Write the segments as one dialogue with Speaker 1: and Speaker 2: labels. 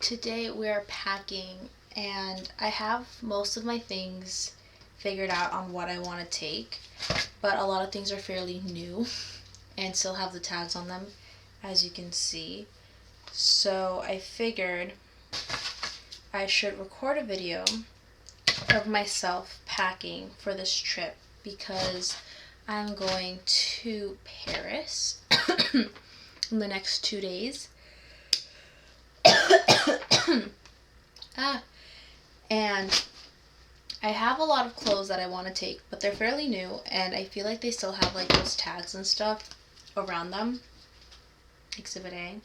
Speaker 1: today we're packing and I have most of my things figured out on what I want to take, but a lot of things are fairly new and still have the tags on them, as you can see. So I figured I should record a video of myself packing for this trip because I'm going to Paris in the next 2 days. And I have a lot of clothes that I want to take, but they're fairly new and I feel like they still have like those tags and stuff around them. Exhibit A,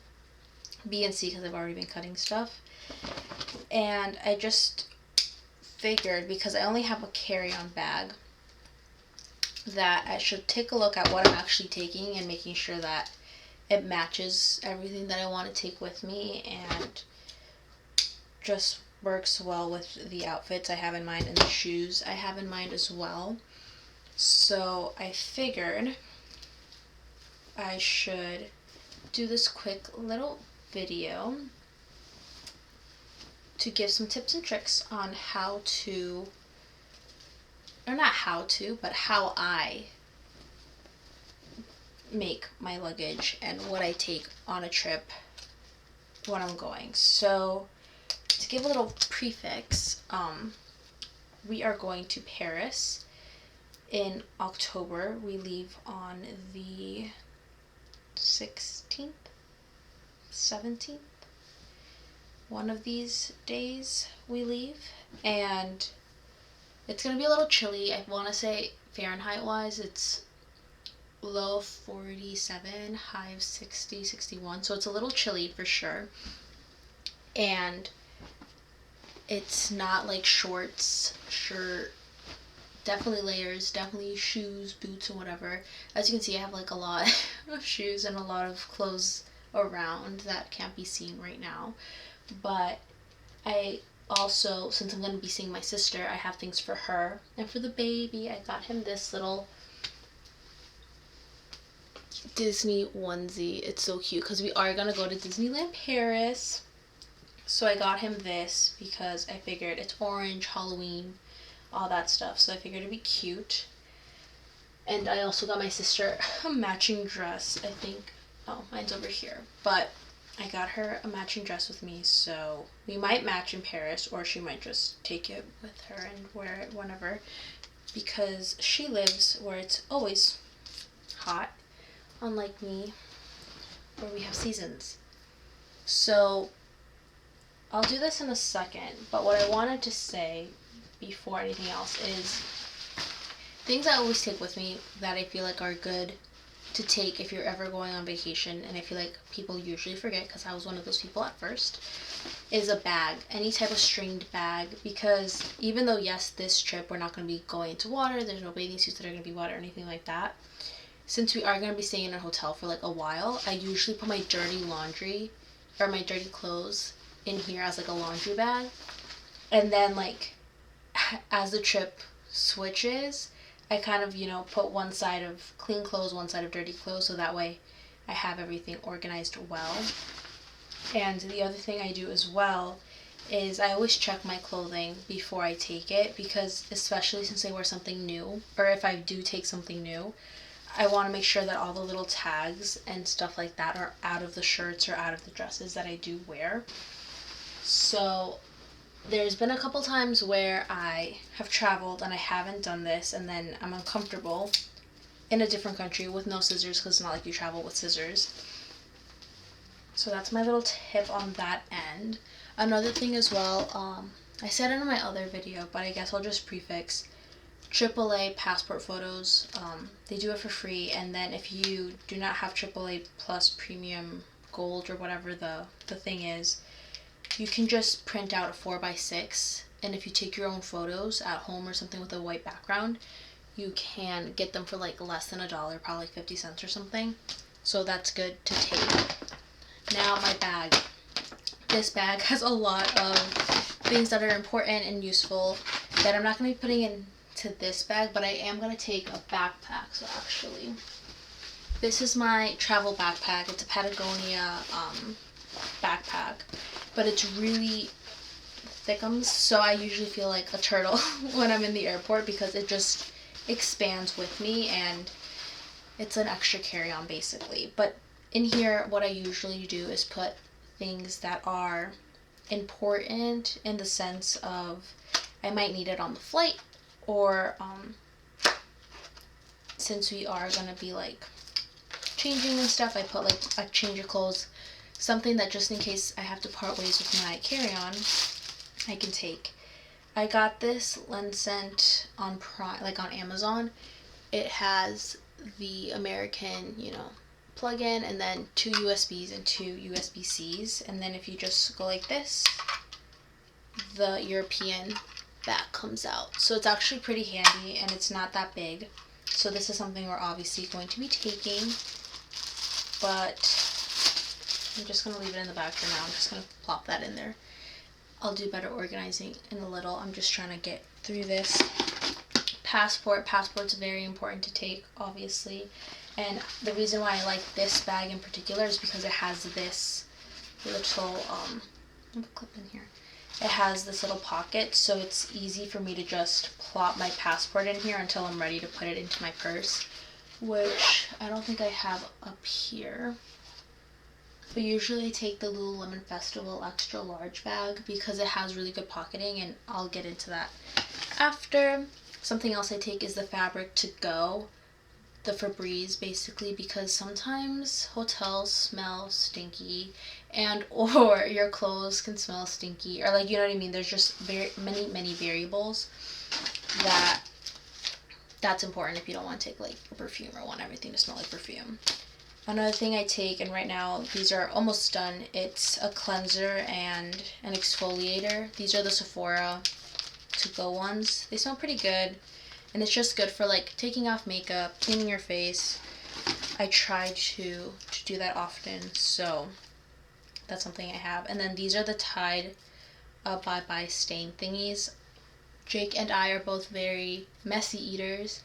Speaker 1: B and C, because I've already been cutting stuff. And I just figured, because I only have a carry-on bag, that I should take a look at what I'm actually taking and making sure that it matches everything that I want to take with me and just works well with the outfits I have in mind and the shoes I have in mind as well. So I figured I should do this quick little video to give some tips and tricks on how to, or not how to, but how I make my luggage and what I take on a trip when I'm going. So to give a little prefix, we are going to Paris in October. We leave on the 16th, 17th. One of these days we leave, and it's going to be a little chilly. I want to say Fahrenheit wise it's low 47, high of 60, 61, so it's a little chilly for sure. And it's not like shorts, shirt, definitely layers, definitely shoes, boots, and whatever. As you can see, I have like a lot of shoes and a lot of clothes around that can't be seen right now. But I also, since I'm going to be seeing my sister, I have things for her. And for the baby, I got him this little Disney onesie. It's so cute because we are going to go to Disneyland Paris. So I got him this because I figured it's orange, Halloween, all that stuff. So I figured it'd be cute. And I also got my sister a matching dress, I think. Oh, mine's over here. But I got her a matching dress with me, so we might match in Paris, or she might just take it with her and wear it whenever, because she lives where it's always hot, unlike me, where we have seasons. So I'll do this in a second, but what I wanted to say before anything else is things I always take with me that I feel like are good to take if you're ever going on vacation, and I feel like people usually forget, because I was one of those people at first, is a bag, any type of stringed bag, because even though, yes, this trip we're not going to be going into water, there's no bathing suits that are going to be wet or anything like that, since we are going to be staying in a hotel for like a while, I usually put my dirty laundry, or my dirty clothes, in here as like a laundry bag, and then like as the trip switches, I kind of, put one side of clean clothes, one side of dirty clothes, so that way I have everything organized well. And the other thing I do as well is I always check my clothing before I take it, because especially since I wear something new, or if I do take something new, I want to make sure that all the little tags and stuff like that are out of the shirts or out of the dresses that I do wear. So there's been a couple times where I have traveled and I haven't done this, and then I'm uncomfortable in a different country with no scissors, because it's not like you travel with scissors. So that's my little tip on that end. Another thing as well, I said it in my other video, but I guess I'll just prefix AAA passport photos. They do it for free, and then if you do not have AAA plus premium gold or whatever the thing is, you can just print out a 4x6, and if you take your own photos at home or something with a white background, you can get them for like less than $1, probably 50 cents or something. So that's good to take. Now my bag. This bag has a lot of things that are important and useful that I'm not going to be putting into this bag, but I am going to take a backpack. So actually, this is my travel backpack. It's a Patagonia backpack. but it's really thickums, so I usually feel like a turtle when I'm in the airport because it just expands with me, and it's an extra carry-on basically. But in here, what I usually do is put things that are important in the sense of I might need it on the flight, or since we are gonna be like changing and stuff, I put like a change of clothes, something that just in case I have to part ways with my carry-on, I can take. I got this lens scent on like on Amazon. It has the American, plug-in, and then 2 USBs and 2 USB-Cs, and then if you just go like this, the European back comes out. So it's actually pretty handy, and it's not that big. So this is something we're obviously going to be taking, but I'm just going to leave it in the bag for now. I'm just going to plop that in there. I'll do better organizing in a little. I'm just trying to get through this. Passport's very important to take, obviously. And the reason why I like this bag in particular is because it has this little, I have a clip in here. It has this little pocket, so it's easy for me to just plop my passport in here until I'm ready to put it into my purse, which I don't think I have up here. But usually I take the Lululemon Festival extra large bag because it has really good pocketing, and I'll get into that after. Something else I take is the fabric to go, the Febreze basically, because sometimes hotels smell stinky, and or your clothes can smell stinky, or like, you know what I mean, there's just very many variables that's important if you don't want to take like a perfume or want everything to smell like perfume. Another thing I take, and right now these are almost done, it's a cleanser and an exfoliator. These are the Sephora to-go ones. They smell pretty good, and it's just good for like taking off makeup, cleaning your face. I try to do that often, so that's something I have. And then these are the Tide Bye-Bye Stain thingies. Jake and I are both very messy eaters.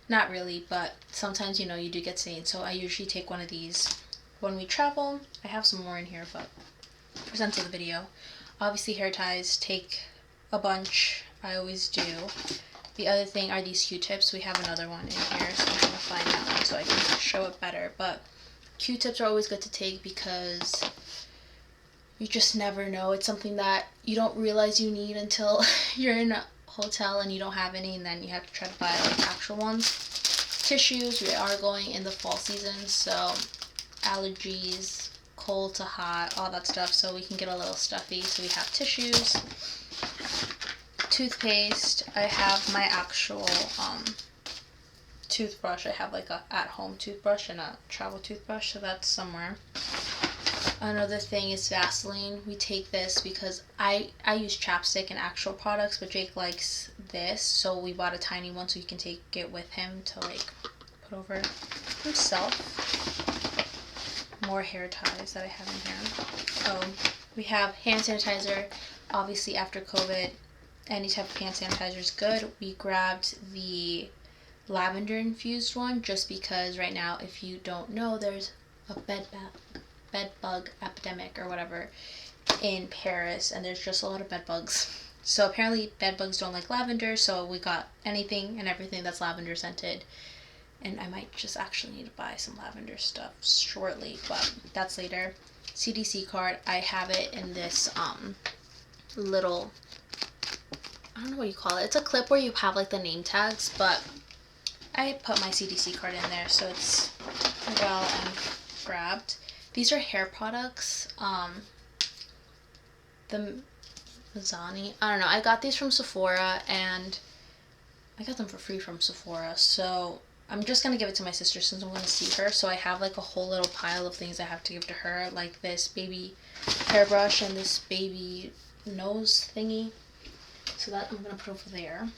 Speaker 1: Not really, but sometimes, you do get stains, so I usually take one of these when we travel. I have some more in here, but for sense of the video. Obviously, hair ties, take a bunch. I always do. The other thing are these Q-tips. We have another one in here, so I'm going to find that one so I can show it better. But Q-tips are always good to take because you just never know. It's something that you don't realize you need until you're in a hotel and you don't have any, and then you have to try to buy like actual ones. Tissues, we are going in the fall season, so allergies, cold to hot, all that stuff, so we can get a little stuffy, so we have tissues. Toothpaste, I have my actual toothbrush. I have like a at-home toothbrush and a travel toothbrush, so that's somewhere. Another thing is Vaseline. We take this because I use chapstick and actual products, but Jake likes this, so we bought a tiny one so he can take it with him to like put over himself. More hair ties that I have in here. We have hand sanitizer. Obviously after COVID, any type of hand sanitizer is good. We grabbed the lavender infused one just because right now, if you don't know, there's a bed bug epidemic or whatever in Paris, and there's just a lot of bed bugs. So apparently bed bugs don't like lavender, so we got anything and everything that's lavender scented, and I might just actually need to buy some lavender stuff shortly, but that's later. CDC card, I have it in this little, I don't know what you call it. It's a clip where you have like the name tags, but I put my CDC card in there so it's well and grabbed. These are hair products. The Mazzani, I don't know. I got these from Sephora, and I got them for free from Sephora. So I'm just going to give it to my sister since I'm going to see her. So I have like a whole little pile of things I have to give to her, like this baby hairbrush and this baby nose thingy. So that I'm going to put over there.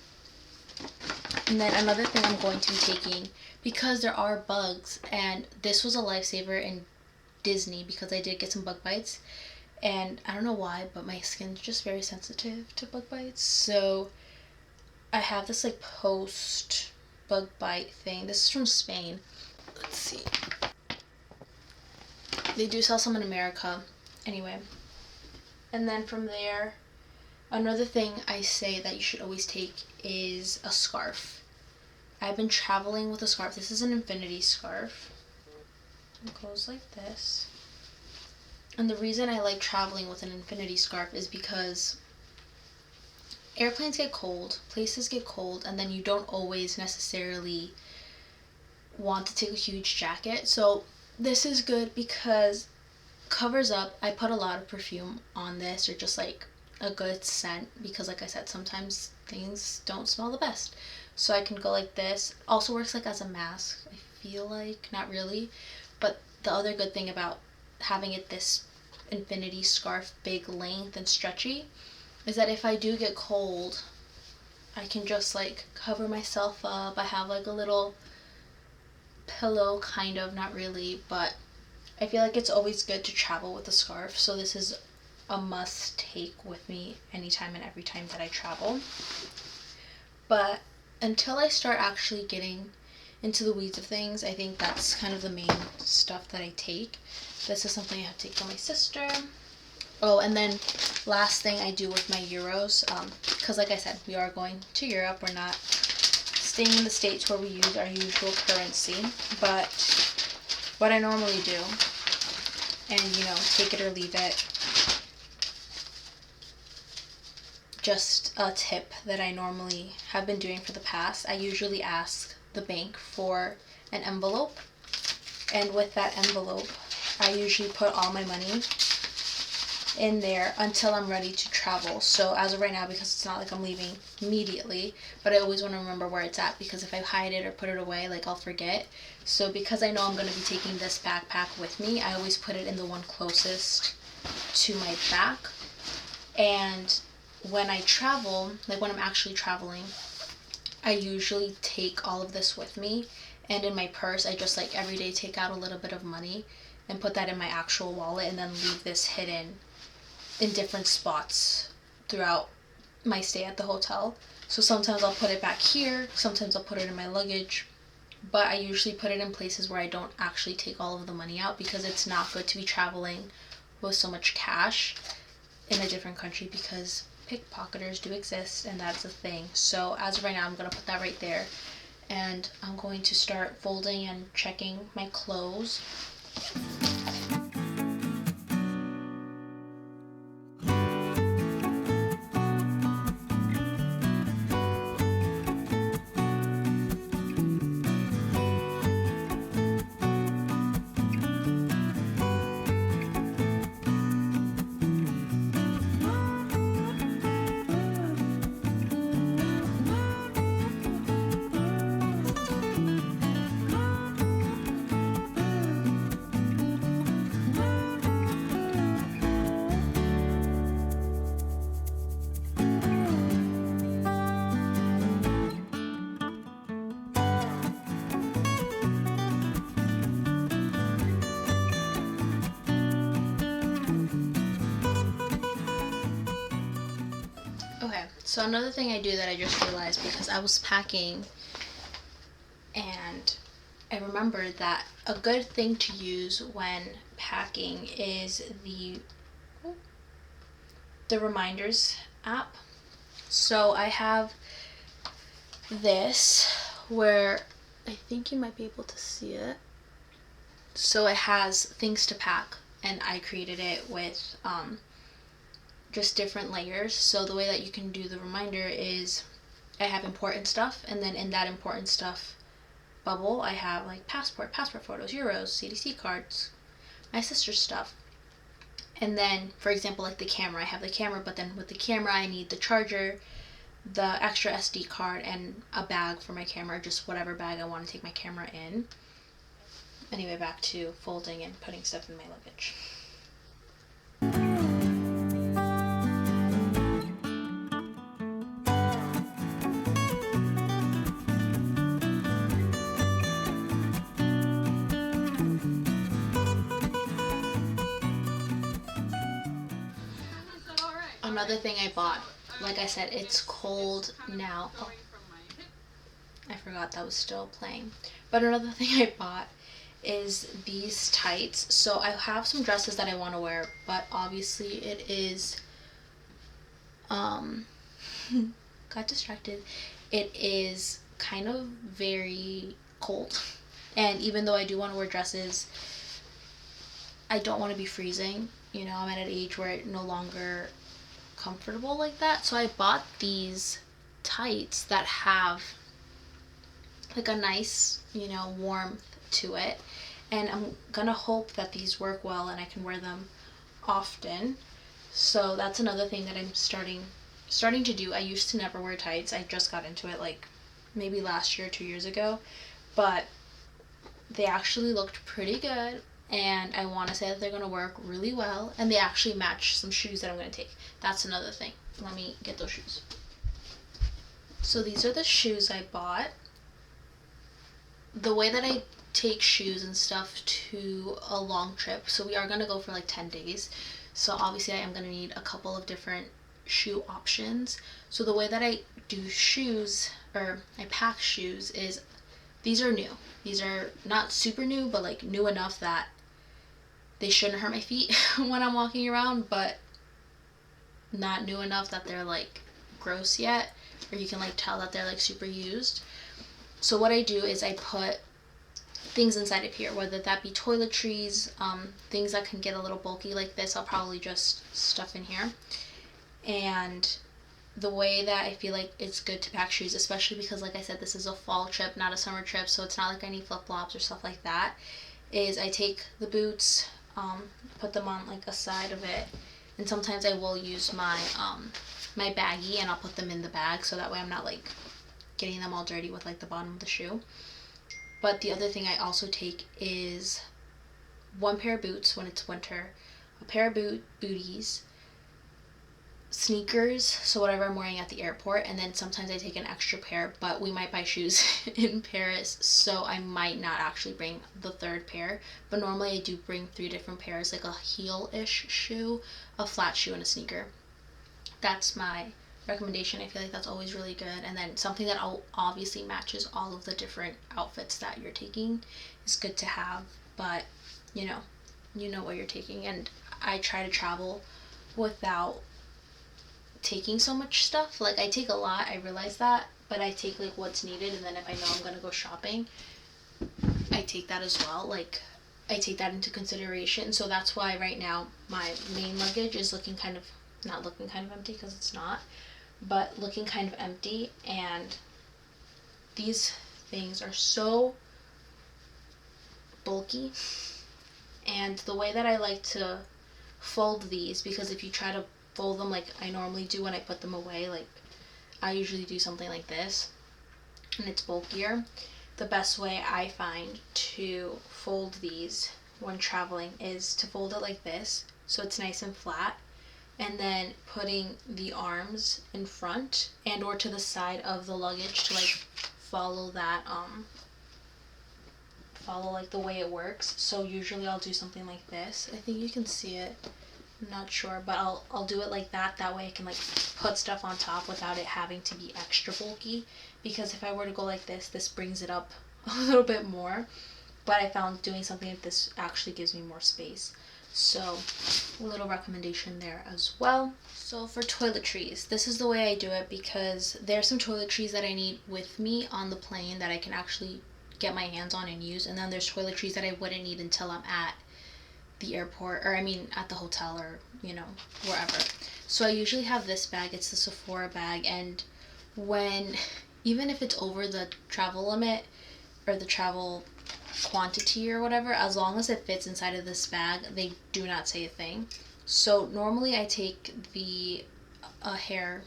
Speaker 1: And then another thing I'm going to be taking, because there are bugs, and this was a lifesaver in Disney because I did get some bug bites, and I don't know why, but my skin's just very sensitive to bug bites. So I have this like post bug bite thing. This is from Spain. Let's see. They do sell some in America. Anyway, And then from there, another thing I say that you should always take is a scarf. I've been traveling with a scarf. This is an infinity scarf. It goes like this. And the reason I like traveling with an infinity scarf is because airplanes get cold, places get cold, and then you don't always necessarily want to take a huge jacket. So this is good because covers up. I put a lot of perfume on this, or just like a good scent, because like I said, sometimes things don't smell the best. So I can go like this. Also works like as a mask, I feel like. Not really, but the other good thing about having it this infinity scarf, big length and stretchy, is that if I do get cold, I can just like cover myself up. I have like a little pillow, kind of, not really, but I feel like it's always good to travel with a scarf. So this is a must take with me anytime and every time that I travel. But until I start actually getting into the weeds of things, I think that's kind of the main stuff that I take. This is something I have to take for my sister. Oh, and then last thing I do with my euros, because like I said, we are going to Europe. We're not staying in the States where we use our usual currency. But what I normally do, and take it or leave it, just a tip that I normally have been doing for the past, I usually ask the bank for an envelope. And with that envelope, I usually put all my money in there until I'm ready to travel. So as of right now, because it's not like I'm leaving immediately, but I always want to remember where it's at, because if I hide it or put it away, like, I'll forget. So because I know I'm going to be taking this backpack with me, I always put it in the one closest to my back. And when I travel, like when I'm actually traveling, I usually take all of this with me. And in my purse, I just like every day take out a little bit of money and put that in my actual wallet, and then leave this hidden in different spots throughout my stay at the hotel. So sometimes I'll put it back here, sometimes I'll put it in my luggage, but I usually put it in places where I don't actually take all of the money out, because it's not good to be traveling with so much cash in a different country, because pickpocketers do exist, and that's a thing. So as of right now, I'm going to put that right there, and I'm going to start folding and checking my clothes. Okay, so another thing I do that I just realized, because I was packing and I remembered that a good thing to use when packing is the reminders app. So I have this, where I think you might be able to see it. So it has things to pack, and I created it with just different layers. So the way that you can do the reminder is, I have important stuff, and then in that important stuff bubble, I have like passport photos, euros, CDC cards, my sister's stuff. And then, for example, like the camera, I have the camera, but then with the camera I need the charger, the extra SD card, and a bag for my camera, just whatever bag I want to take my camera in. Anyway, back to folding and putting stuff in my luggage. Another thing I bought, like I said, it's cold now. Oh, I forgot that was still playing. But another thing I bought is these tights. So I have some dresses that I want to wear, but obviously it is got distracted. It is kind of very cold, and even though I do want to wear dresses, I don't want to be freezing. You know, I'm at an age where it's no longer comfortable like that. So I bought these tights that have like a nice, you know, warmth to it, and I'm gonna hope that these work well and I can wear them often. So that's another thing that I'm starting to do. I used to never wear tights. I just got into it like maybe last year, 2 years ago, but they actually looked pretty good, and I want to say that they're going to work really well, and they actually match some shoes that I'm going to take. That's another thing. Let me get those shoes. So these are the shoes I bought. The way that I take shoes and stuff to a long trip, so we are going to go for like 10 days, so obviously I am going to need a couple of different shoe options. So the way that I do shoes, or I pack shoes, is these are new. These are not super new, but like new enough that they shouldn't hurt my feet when I'm walking around, but not new enough that they're like gross yet, or you can like tell that they're like super used. So what I do is I put things inside of here, whether that be toiletries, things that can get a little bulky like this, I'll probably just stuff in here. And the way that I feel like it's good to pack shoes, especially because like I said, this is a fall trip, not a summer trip, so it's not like I need flip-flops or stuff like that, is I take the boots, put them on like a side of it, and sometimes I will use my my baggie and I'll put them in the bag, so that way I'm not like getting them all dirty with like the bottom of the shoe. But the other thing I also take is one pair of boots when it's winter, a pair of booties, sneakers, so whatever I'm wearing at the airport, and then sometimes I take an extra pair, but we might buy shoes in Paris, so I might not actually bring the third pair, but normally I do bring 3 different pairs, like a heel-ish shoe, a flat shoe, and a sneaker. That's my recommendation. I feel like that's always really good. And then something that obviously matches all of the different outfits that you're taking is good to have, but you know what you're taking. And I try to travel without taking so much stuff. Like I take a lot, I realize that, but I take like what's needed, and then if I know I'm gonna go shopping, I take that as well. Like I take that into consideration. So that's why right now my main luggage is looking kind of, not looking kind of empty because it's not, but looking kind of empty. And these things are so bulky, and the way that I like to fold these, because if you try to fold them like I normally do when I put them away, like I usually do something like this and it's bulkier, the best way I find to fold these when traveling is to fold it like this, so it's nice and flat, and then putting the arms in front and or to the side of the luggage to like follow that follow like the way it works. So usually I'll do something like this. I think you can see it, I'm not sure, but I'll do it like that. That way I can like put stuff on top without it having to be extra bulky, because if I were to go like this brings it up a little bit more, but I found doing something like this actually gives me more space. So a little recommendation there as well. So for toiletries, this is the way I do it, because there's some toiletries that I need with me on the plane that I can actually get my hands on and use, and then there's toiletries that I wouldn't need until I'm at the airport, or I mean at the hotel, or you know, wherever. So I usually have this bag. It's the Sephora bag, and when, even if it's over the travel limit or the travel quantity or whatever, as long as it fits inside of this bag, they do not say a thing. So normally I take the hair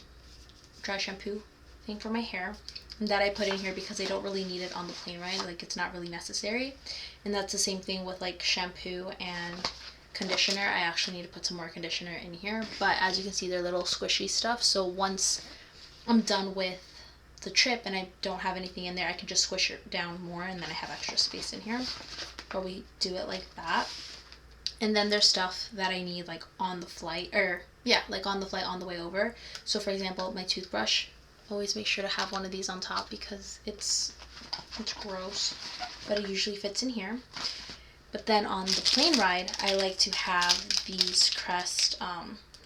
Speaker 1: dry shampoo thing for my hair that I put in here because I don't really need it on the plane ride, like it's not really necessary. And that's the same thing with like shampoo and conditioner. I actually need to put some more conditioner in here, but as you can see, they're little squishy stuff, so once I'm done with the trip and I don't have anything in there, I can just squish it down more, and then I have extra space in here, or we do it like that. And then there's stuff that I need like on the flight, or yeah, like on the flight on the way over. So for example, my toothbrush, always make sure to have one of these on top because it's gross, but it usually fits in here. But then on the plane ride, I like to have these Crest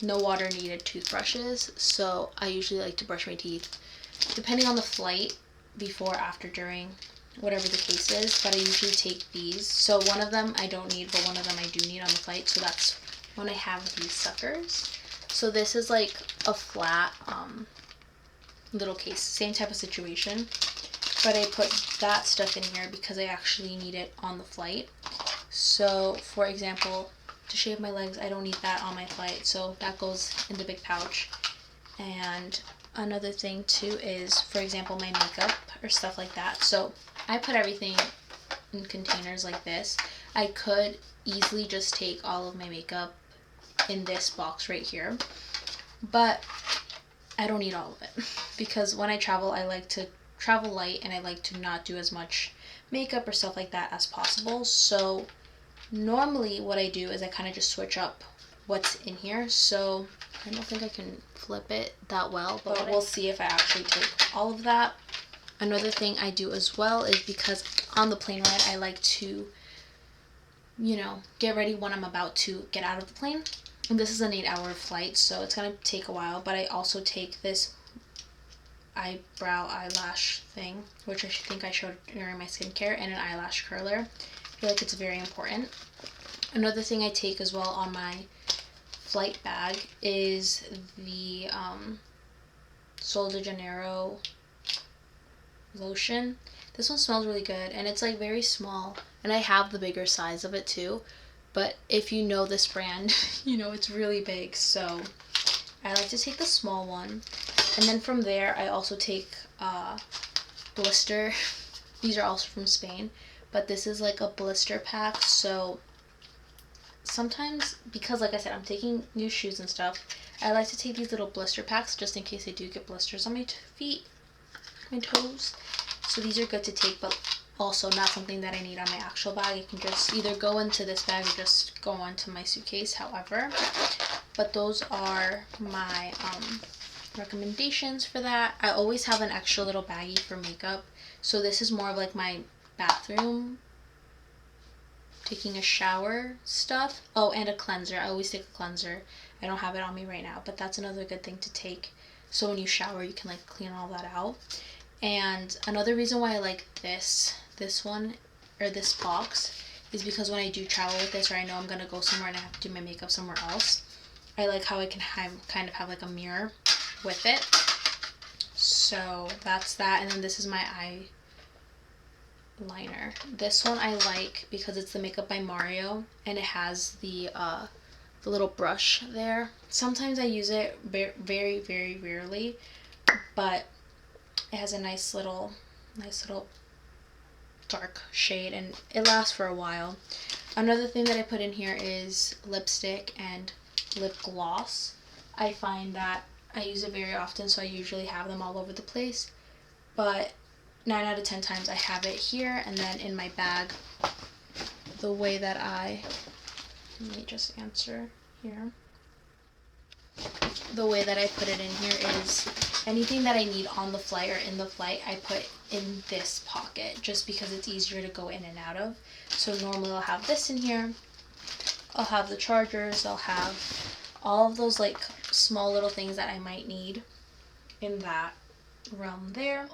Speaker 1: no water needed toothbrushes. So I usually like to brush my teeth depending on the flight, before, after, during, whatever the case is. But I usually take these. So one of them I don't need, but one of them I do need on the flight. So that's when I have these suckers. So this is like a flat little case, same type of situation. But I put that stuff in here because I actually need it on the flight. So, for example, to shave my legs, I don't need that on my flight. So that goes in the big pouch. And another thing too is, for example, my makeup or stuff like that. So I put everything in containers like this. I could easily just take all of my makeup in this box right here. But I don't need all of it. Because when I travel, I like to travel light, and I like to not do as much makeup or stuff like that as possible. So normally what I do is I kind of just switch up what's in here. So I don't think I can flip it that well, but we'll see if I actually take all of that. Another thing I do as well is, because on the plane ride I like to, get ready when I'm about to get out of the plane. And this is an 8-hour flight, so it's gonna take a while. But I also take this eyelash thing, which I think I showed during my skincare, and an eyelash curler. I feel like it's very important. Another thing I take as well on my flight bag is the Sol de Janeiro lotion. This one smells really good, and it's like very small, and I have the bigger size of it too. But if you know this brand, it's really big. So I like to take the small one. And then from there, I also take blister. These are also from Spain, but this is like a blister pack. So sometimes, because like I said, I'm taking new shoes and stuff, I like to take these little blister packs just in case I do get blisters on my feet, my toes. So these are good to take, but also not something that I need on my actual bag. It can just either go into this bag or just go onto my suitcase, however. But those are my recommendations for that. I always have an extra little baggie for makeup. So this is more of like my bathroom, taking a shower stuff. Oh, and a cleanser. I always take a cleanser. I don't have it on me right now, but that's another good thing to take. So when you shower, you can like clean all that out. And another reason why I like this one, or this box, is because when I do travel with this, or I know I'm gonna go somewhere and I have to do my makeup somewhere else, I like how I can kind of have like a mirror with it. So that's that. And then this is my eyeliner. This one I like because it's the Makeup by Mario, and it has the little brush there. Sometimes I use it very, very rarely, but it has a nice little dark shade, and it lasts for a while. Another thing that I put in here is lipstick and lip gloss. I find that I use it very often, so I usually have them all over the place. But 9 out of 10 times I have it here, and then in my bag, the way that let me just answer here. The way that I put it in here is anything that I need on the flight or in the flight, I put in this pocket just because it's easier to go in and out of. So normally I'll have this in here. I'll have the chargers. I'll have all of those like small little things that I might need in that realm there.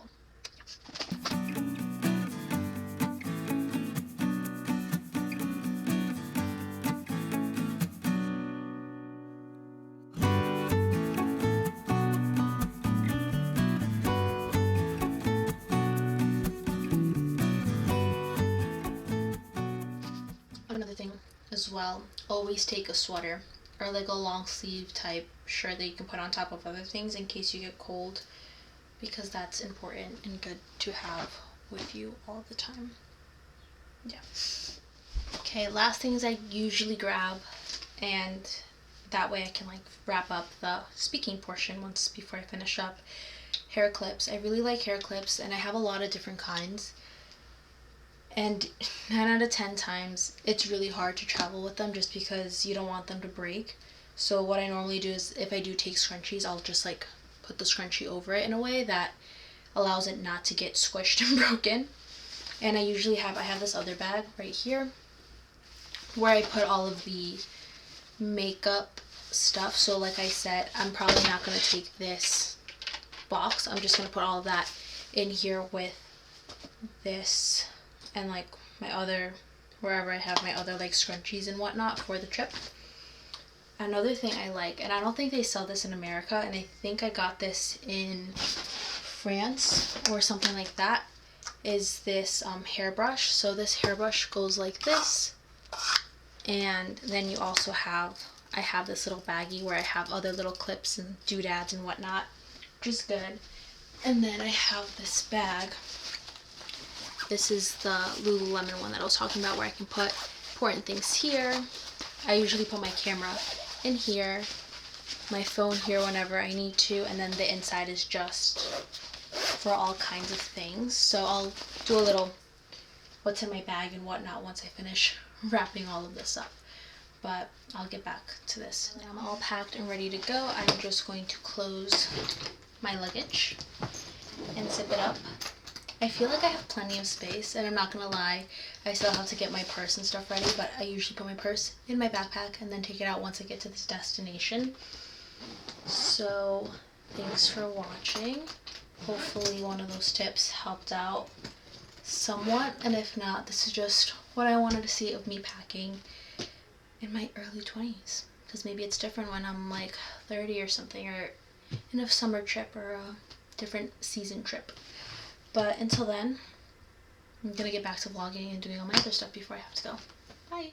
Speaker 1: Another thing as well, always take a sweater or like a long sleeve type shirt that you can put on top of other things in case you get cold, because that's important and good to have with you all the time. Yeah. Okay, last things I usually grab, and that way I can like wrap up the speaking portion before I finish up. Hair clips. I really like hair clips, and I have a lot of different kinds. And 9 out of 10 times, it's really hard to travel with them just because you don't want them to break. So what I normally do is, if I do take scrunchies, I'll just like put the scrunchie over it in a way that allows it not to get squished and broken. And I have this other bag right here. where I put all of the makeup stuff. So like I said, I'm probably not going to take this box. I'm just going to put all of that in here with this and like my other, wherever I have my other like scrunchies and whatnot for the trip. Another thing I like, and I don't think they sell this in America, and I think I got this in France or something like that, is this hairbrush. So this hairbrush goes like this, and then you also have, I have this little baggie where I have other little clips and doodads and whatnot, which is good. And then I have this bag. This is the Lululemon one that I was talking about, where I can put important things here. I usually put my camera in here, my phone here whenever I need to, and then the inside is just for all kinds of things. So I'll do a little what's in my bag and whatnot once I finish wrapping all of this up. But I'll get back to this. Now I'm all packed and ready to go. I'm just going to close my luggage and zip it up. I feel like I have plenty of space, and I'm not gonna lie, I still have to get my purse and stuff ready, but I usually put my purse in my backpack and then take it out once I get to this destination. So thanks for watching. Hopefully one of those tips helped out somewhat, and if not, this is just what I wanted to see of me packing in my early 20s, because maybe it's different when I'm like 30 or something, or in a summer trip or a different season trip. But until then, I'm gonna get back to vlogging and doing all my other stuff before I have to go. Bye!